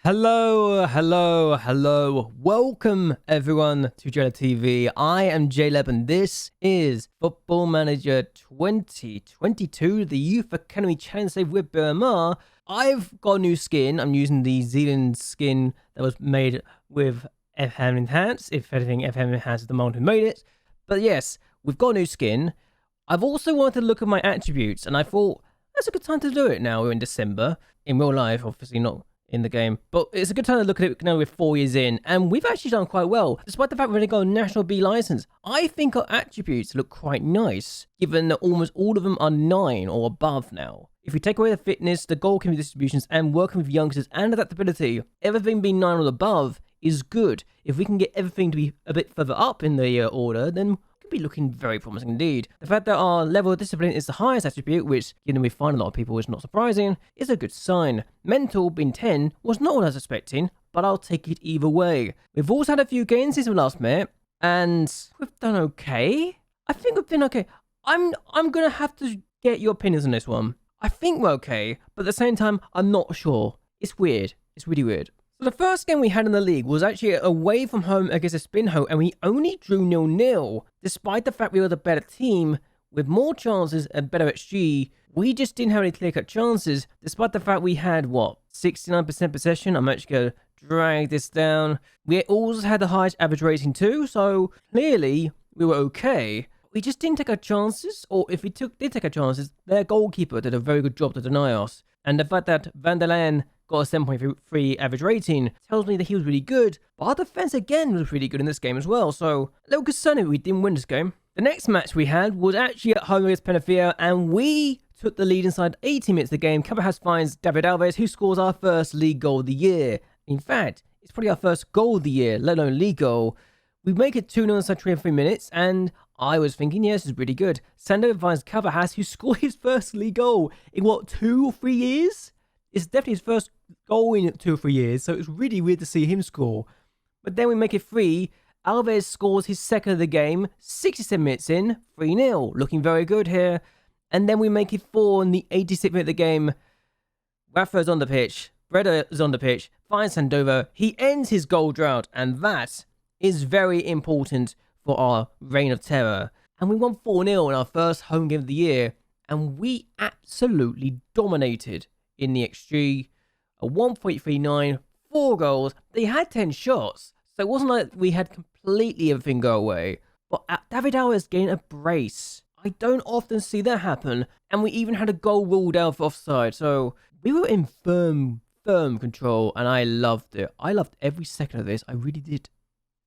Hello. Welcome everyone to JLABTV. I am JLAB and this is Football Manager 2022, the Youth Academy Challenge Save with Beira-Mar. I've got a new skin. I'm using the Zealand skin that was made with FM Enhanced. If anything, FM Enhanced is the moment who made it. But yes, we've got a new skin. I've also wanted to look at my attributes and I thought that's a good time to do it now. We're in December. In real life, obviously not in the game, but it's a good time to look at it now. We're 4 years in and we've actually done quite well despite the fact we've only got a National B license. I think our attributes look quite nice given that almost all of them are 9 or above now. If we take away the fitness, the goalkeeping distributions and working with youngsters and adaptability, everything being 9 or above is good. If we can get everything to be a bit further up in the order, then be looking very promising indeed. The fact that our level of discipline is the highest attribute, which given we find a lot of people is not surprising, is a good sign. Mental being 10 was not what I was expecting, but I'll take it either way. We've also had a few games since we last met, and we've done okay. I think we've been okay. I'm gonna have to get your opinions on this one. I think we're okay, but at the same time, I'm not sure. It's weird. It's really weird. So the first game we had in the league was actually away from home against a Spinho, and we only drew 0-0. Despite the fact we were the better team, with more chances and better XG, we just didn't have any clear-cut chances, despite the fact we had, 69% possession? I'm actually going to drag this down. We also had the highest average rating too, so clearly we were okay. We just didn't take our chances, or if we did take our chances, their goalkeeper did a very good job to deny us. And the fact that Van der Leyen got a 7.3 average rating tells me that he was really good, but our defense again was really good in this game as well, so a little concerned if we didn't win this game. The next match we had was actually at home against Penafia, and we took the lead inside 80 minutes of the game. Cabahas finds David Alves, who scores our first league goal of the year. In fact, it's probably our first goal of the year, let alone league goal. We make it 2-0 inside 3 minutes, and I was thinking, yes, this is pretty good. Sando finds Cabahas, who scored his first league goal in 2 or 3 years? It's definitely his first goal in 2 or 3 years, so it's really weird to see him score. But then we make it 3. Alves scores his second of the game, 67 minutes in, 3-0. Looking very good here. And then we make it 4 in the 86th minute of the game. Rafa's on the pitch. Breda is on the pitch. Finds Sandover. He ends his goal drought, and that is very important for our reign of terror. And we won 4-0 in our first home game of the year, and we absolutely dominated in the XG, a 1.39, 4 goals. They had 10 shots, so it wasn't like we had completely everything go away. But David Alves gained a brace. I don't often see that happen, and we even had a goal ruled out for offside, so we were in firm control, and I loved it. I loved every second of this, I really did.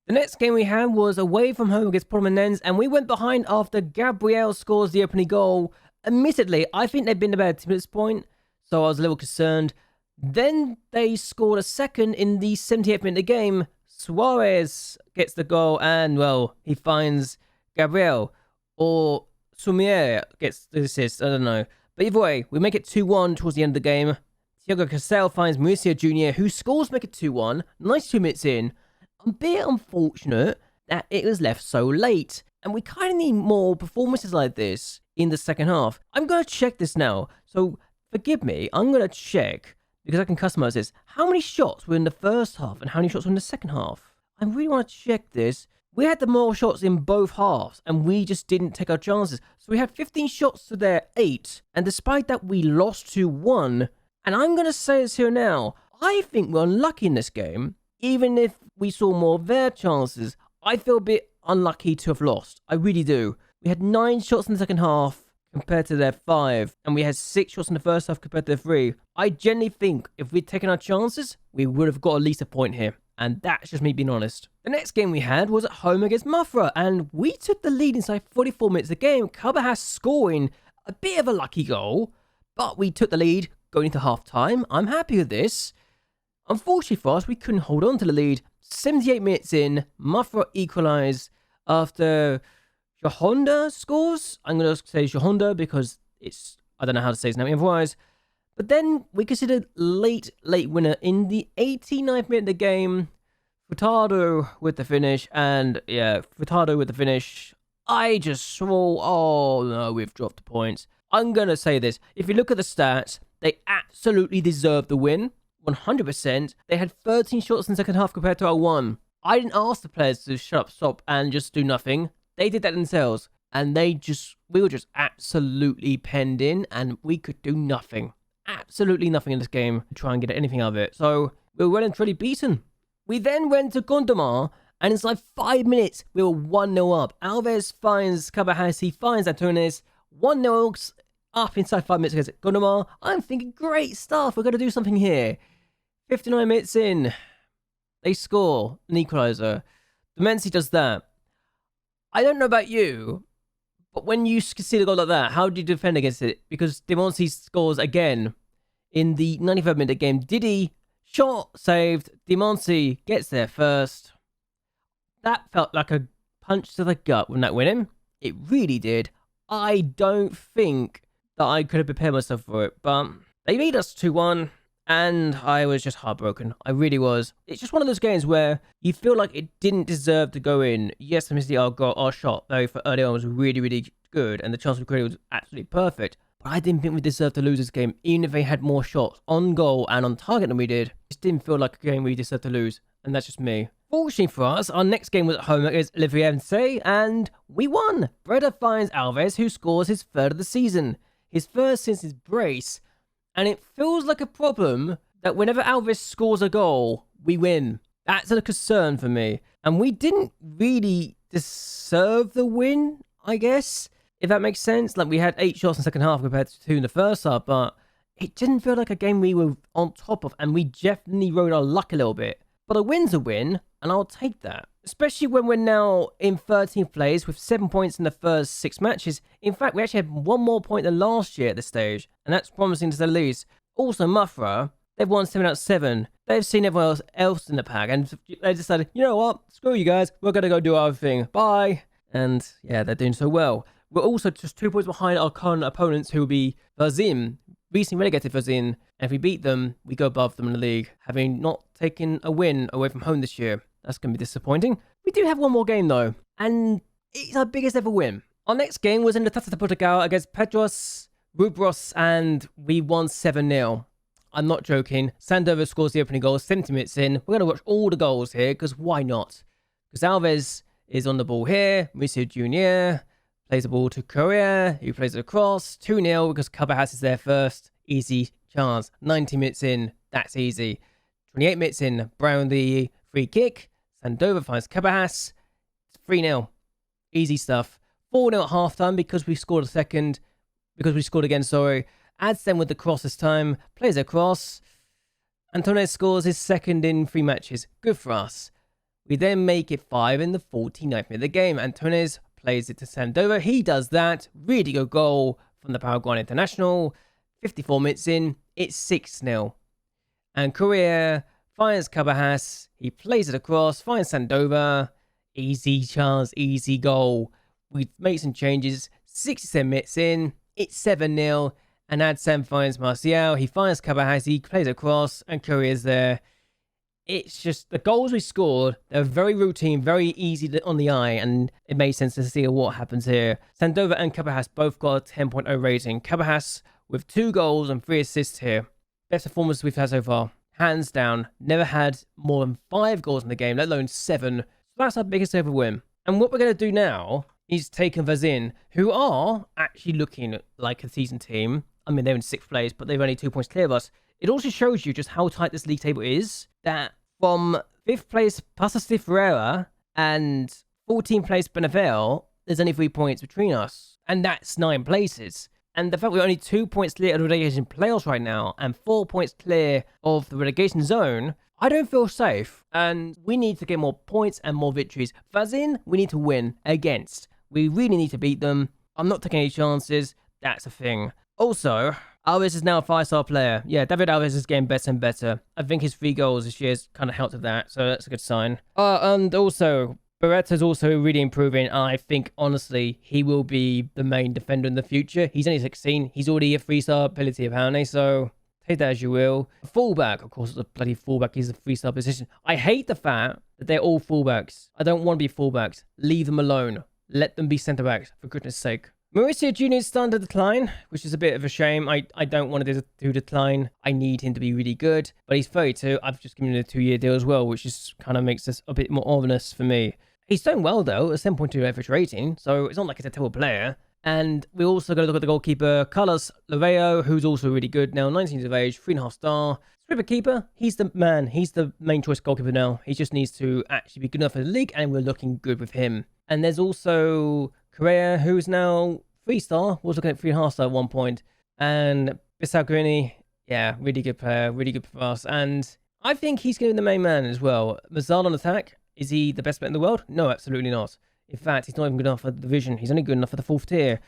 The next game we had was away from home against Portmanens, and we went behind after Gabriel scores the opening goal. Admittedly, I think they've been a better team at this point, so I was a little concerned. Then they scored a second in the 78th minute of the game. Suarez gets the goal and, well, he finds Gabriel. Or Sumier gets the assist, I don't know. But either way, we make it 2-1 towards the end of the game. Thiago Cassell finds Mauricio Jr., who scores to make it 2-1. 92 minutes in. I'm a bit unfortunate that it was left so late. And we kind of need more performances like this in the second half. I'm going to check this now. So forgive me, I'm going to check, because I can customize this, how many shots were in the first half and how many shots were in the second half. I really want to check this. We had the more shots in both halves, and we just didn't take our chances. So we had 15 shots to their 8, and despite that, we lost 2-1. And I'm going to say this here now, I think we're unlucky in this game. Even if we saw more of their chances, I feel a bit unlucky to have lost. I really do. We had 9 shots in the second half, compared to their 5, and we had 6 shots in the first half compared to their 3. I genuinely think if we'd taken our chances, we would have got at least a point here, and that's just me being honest. The next game we had was at home against Mafra, and we took the lead inside 44 minutes of the game. Cabahas scoring a bit of a lucky goal, but we took the lead going into half-time. I'm happy with this. Unfortunately for us, we couldn't hold on to the lead. 78 minutes in, Mafra equalised after Shahonda scores. I'm going to say Shahonda because I don't know how to say his name otherwise. But then we considered late winner in the 89th minute of the game. Furtado with the finish, and yeah, Furtado with the finish. I just saw, oh no, we've dropped the points. I'm going to say this. If you look at the stats, they absolutely deserve the win. 100%. They had 13 shots in the second half compared to our 1. I didn't ask the players to shut up, stop, and just do nothing. They did that themselves. And we were just absolutely penned in, and we could do nothing. Absolutely nothing in this game to try and get anything out of it. So we were well and truly beaten. We then went to Gondomar, and inside 5 minutes, we were 1-0 up. Alves finds Cabahas, he finds Antunes. 1-0 up inside 5 minutes against Gondomar. I'm thinking, great stuff, we're going to do something here. 59 minutes in, they score an equaliser. Demensi does that. I don't know about you, but when you concede a goal like that, how do you defend against it? Because Demensi scores again in the 93rd minute game. Didi, shot saved. Demensi gets there first. That felt like a punch to the gut when that went in. It really did. I don't think that I could have prepared myself for it, but they beat us 2-1, and I was just heartbroken. I really was. It's just one of those games where you feel like it didn't deserve to go in. Yes, obviously our shot very early on was really, really good, and the chance we created was absolutely perfect, but I didn't think we deserved to lose this game, even if they had more shots on goal and on target than we did. It just didn't feel like a game we deserved to lose, and that's just me. Fortunately for us, our next game was at home against Liviense, and we won. Breda finds Alves, who scores his third of the season, his first since his brace, and it feels like a problem that whenever Alves scores a goal, we win. That's a concern for me, and we didn't really deserve the win, I guess, if that makes sense. Like, we had 8 shots in the second half compared to 2 in the first half, but it didn't feel like a game we were on top of, and we definitely rode our luck a little bit. But a win's a win, and I'll take that. Especially when we're now in 13th place with 7 points in the first 6 matches. In fact, we actually had 1 more point than last year at this stage, and that's promising to say the least. Also, Mafra, they've won 7 out of 7. They've seen everyone else in the pack, and they decided, you know what, screw you guys, we're going to go do our thing. Bye. And yeah, they're doing so well. We're also just 2 points behind our current opponents, who will be Verzin, recently relegated Verzin, and if we beat them, we go above them in the league, having not taken a win away from home this year. That's going to be disappointing. We do have one more game though, and it's our biggest ever win. Our next game was in the Tata de Portugal against Pedros Rubros, and we won 7-0. I'm not joking. Sandover scores the opening goal 70 minutes in. We're going to watch all the goals here, because why not? Because Alves is on the ball here. Mauricio Jr. plays the ball to Correa, who plays it across. 2-0 because Cabahas is there first. Easy chance. 90 minutes in, that's easy. 28 minutes in, Brown the free kick. Sandover finds Cabahas. It's 3-0. Easy stuff. 4-0 at halftime because we scored a second. Because we scored again, sorry. Adsen with the cross this time. Plays across. Antunes scores his second in 3 matches. Good for us. We then make it 5 in the 49th minute of the game. Antunes plays it to Sandover. He does that. Really good goal from the Paraguayan international. 54 minutes in, it's 6-0. And Correa finds Cabahas. He plays it across, finds Sandover. Easy chance, easy goal. We make some changes. 67 minutes in, it's 7-0. And Adsen finds Marcial. He finds Cabahas. He plays across, and Correa's there. It's just the goals we scored, they're very routine, very easy on the eye, and it made sense to see what happens here. Sandover and Cabahas both got a 10.0 rating. Cabahas with 2 goals and 3 assists here. Best performance we've had so far. Hands down. Never had more than 5 goals in the game, let alone 7. So that's our biggest ever win. And what we're going to do now is take Verzin, who are actually looking like a seasoned team. I mean, they're in 6th place, but they're only 2 points clear of us. It also shows you just how tight this league table is, that from 5th place Paços de Ferreira and 14th place Benavel, there's only 3 points between us. And that's 9 places. And the fact we're only 2 points clear of the relegation playoffs right now, and 4 points clear of the relegation zone, I don't feel safe. And we need to get more points and more victories. Verzin, we need to win against. We really need to beat them. I'm not taking any chances. That's a thing. Also, Alves is now a 5-star player. Yeah, David Alves is getting better and better. I think his 3 goals this year has kind of helped with that, so that's a good sign. And also, Beretta's also really improving. I think, honestly, he will be the main defender in the future. He's only 16. He's already a 3-star ability, apparently, so take that as you will. Fullback, of course, the bloody fullback is a 3-star position. I hate the fact that they're all fullbacks. I don't want to be fullbacks. Leave them alone. Let them be centre-backs, for goodness sake. Mauricio Jr. is starting to decline, which is a bit of a shame. I don't want to decline. I need him to be really good, but he's 32. I've just given him a 2-year deal as well, which is kind of makes this a bit more ominous for me. He's doing well though, a 7.2 average rating, so it's not like he's a terrible player. And we also got to look at the goalkeeper, Carlos Laveo, who's also really good now, 19 years of age, 3.5 star. Stripper keeper, he's the man. He's the main choice goalkeeper now. He just needs to actually be good enough for the league, and we're looking good with him. And there's also Correa, who's now 3-star, was looking at 3.5 star at one point. And Bissau, yeah, really good player, really good for us. And I think he's going to be the main man as well. Mazal on attack, is he the best bet in the world? No, absolutely not. In fact, he's not even good enough for the division. He's only good enough for the 4th tier.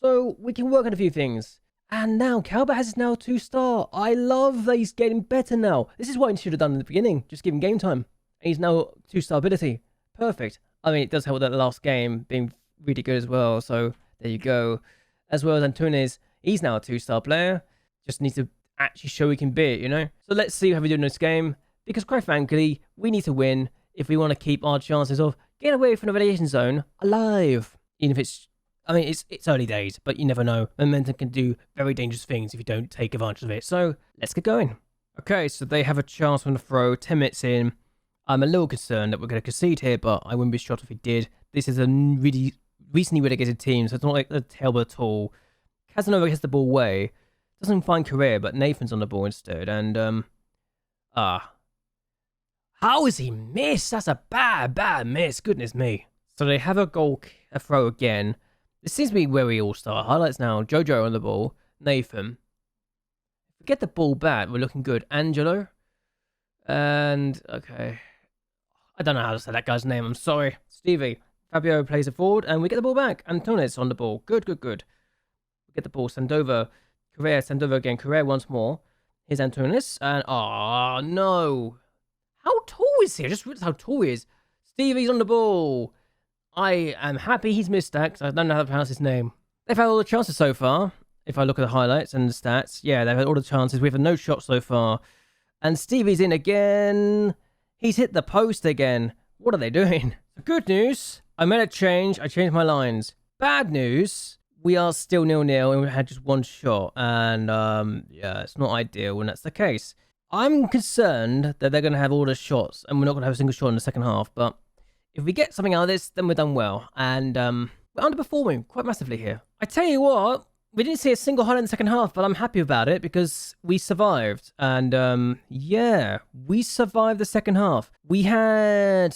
So we can work on a few things. And now, Calbert has now 2-star. I love that he's getting better now. This is what he should have done in the beginning. Just give him game time. And he's now 2-star ability. Perfect. I mean, it does help that the last game being really good as well. So there you go. As well as Antunes, he's now a 2-star player. Just needs to actually show he can be it, you know? So let's see how we do in this game. Because quite frankly, we need to win if we want to keep our chances of getting away from the relegation zone alive. Even if it's... I mean, it's early days, but you never know. Momentum can do very dangerous things if you don't take advantage of it. So, let's get going. Okay, so they have a chance on the throw. 10 minutes in. I'm a little concerned that we're going to concede here, but I wouldn't be shocked if we did. This is a really recently relegated team, so it's not like a terrible at all. Casanova gets the ball away. Doesn't find Correa, but Nathan's on the ball instead. And, how is he missed? That's a bad miss. Goodness me. So they have a throw again. This seems to be where we all start. Highlights now. Jojo on the ball. Nathan. If we get the ball back, we're looking good. Angelo. And, okay. I don't know how to say that guy's name. I'm sorry. Stevie. Fabio plays it forward, and we get the ball back. Antunes on the ball. Good. We get the ball. Send over. Correa. Send over again. Correa once more. Here's Antunes. And, oh, no. How tall is he? I just realized how tall he is. Stevie's on the ball. I am happy he's missed that because I don't know how to pronounce his name. They've had all the chances so far. If I look at the highlights and the stats, yeah, they've had all the chances. We've had no shots so far. And Stevie's in again. He's hit the post again. What are they doing? Good news, I made a change. I changed my lines. Bad news, we are still 0-0 and we had just one shot. And, yeah, it's not ideal when that's the case. I'm concerned that they're going to have all the shots and we're not going to have a single shot in the second half, but if we get something out of this, then we're done well. And we're underperforming quite massively here. I tell you what, we didn't see a single highlight in the second half, but I'm happy about it because we survived. And yeah, we survived the second half. We had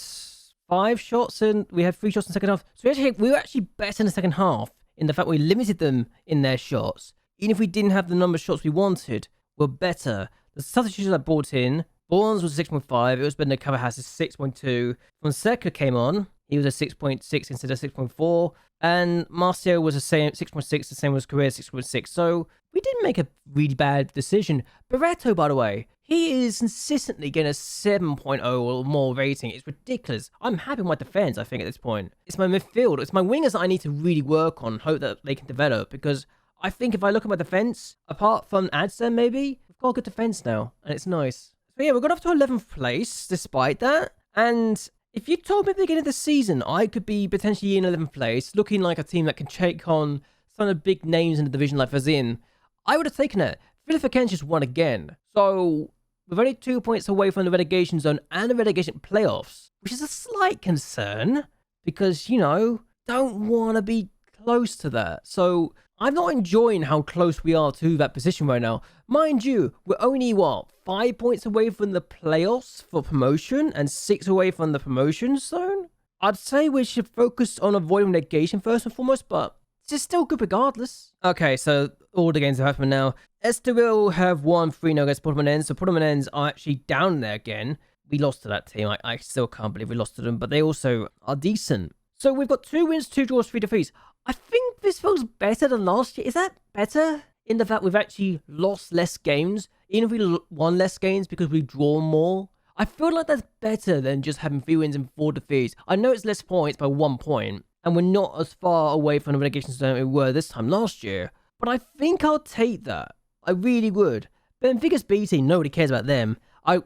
5 shots and we had 3 shots in the second half. So we were actually better in the second half in the fact we limited them in their shots. Even if we didn't have the number of shots we wanted, we're better. The substitutions I brought in, Borns was 6.5, it was Ben Cavahas 6.2. Fonseca came on, he was a 6.6 instead of 6.4. And Marcio was the same, 6.6, the same as Correa, 6.6. So we didn't make a really bad decision. Barreto, by the way, he is consistently getting a 7.0 or more rating. It's ridiculous. I'm happy with my defense, I think, at this point. It's my midfield. It's my wingers that I need to really work on, hope that they can develop. Because I think if I look at my defense, apart from Adsen maybe, we've got a good defense now. And it's nice. So yeah, we got up to 11th place despite that. And if you told me at the beginning of the season I could be potentially in 11th place, looking like a team that can take on some of the big names in the division like Fazin, I would have taken it. Philippe just won again. So we're only 2 points away from the relegation zone and the relegation playoffs, which is a slight concern because, you know, don't want to be close to that. So I'm not enjoying how close we are to that position right now. Mind you, we're only, 5 points away from the playoffs for promotion and 6 away from the promotion zone? I'd say we should focus on avoiding relegation first and foremost, but it's still good regardless. Okay, so all the games have happened now. Estoril have won 3-0 against Portimonense, so Portimonense are actually down there again. We lost to that team. I still can't believe we lost to them, but they also are decent. So we've got 2 wins, 2 draws, 3 defeats. I think this feels better than last year. Is that better? In the fact we've actually lost less games, even if we won less games because we've drawn more. I feel like that's better than just having 3 wins and 4 defeats. I know it's less points by 1 point, and we're not as far away from the relegation zone we were this time last year. But I think I'll take that. I really would. Benfica's B team, nobody cares about them. I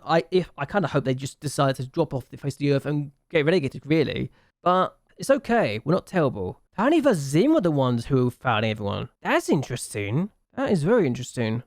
kind of hope they just decide to drop off the face of the earth and get relegated, really. But It's okay. We're not terrible. Apparently the Zim are the ones who are fouling everyone. That's interesting. That is very interesting.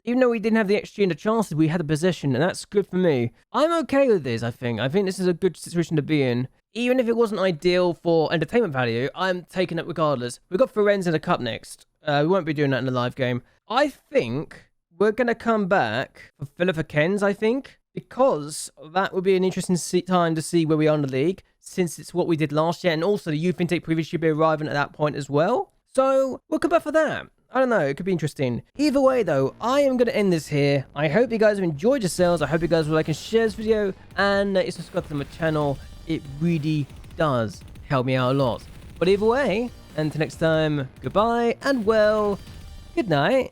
Even though we didn't have the XG and the chances, we had the possession, and that's good for me. I'm okay with this, I think. I think this is a good situation to be in. Even if it wasn't ideal for entertainment value, I'm taking it regardless. We've got Firenze in the cup next. We won't be doing that in the live game. I think we're going to come back for Philippa Kens, I think, because that would be an interesting time to see where we are in the league, since it's what we did last year, and also the youth intake preview should be arriving at that point as well. So we'll come back for that. I don't know, it could be interesting. Either way though, I am going to end this here. I hope you guys have enjoyed yourselves. I hope you guys will like and share this video, and subscribe to my channel. It really does help me out a lot. But either way, until next time, goodbye, and well, good night.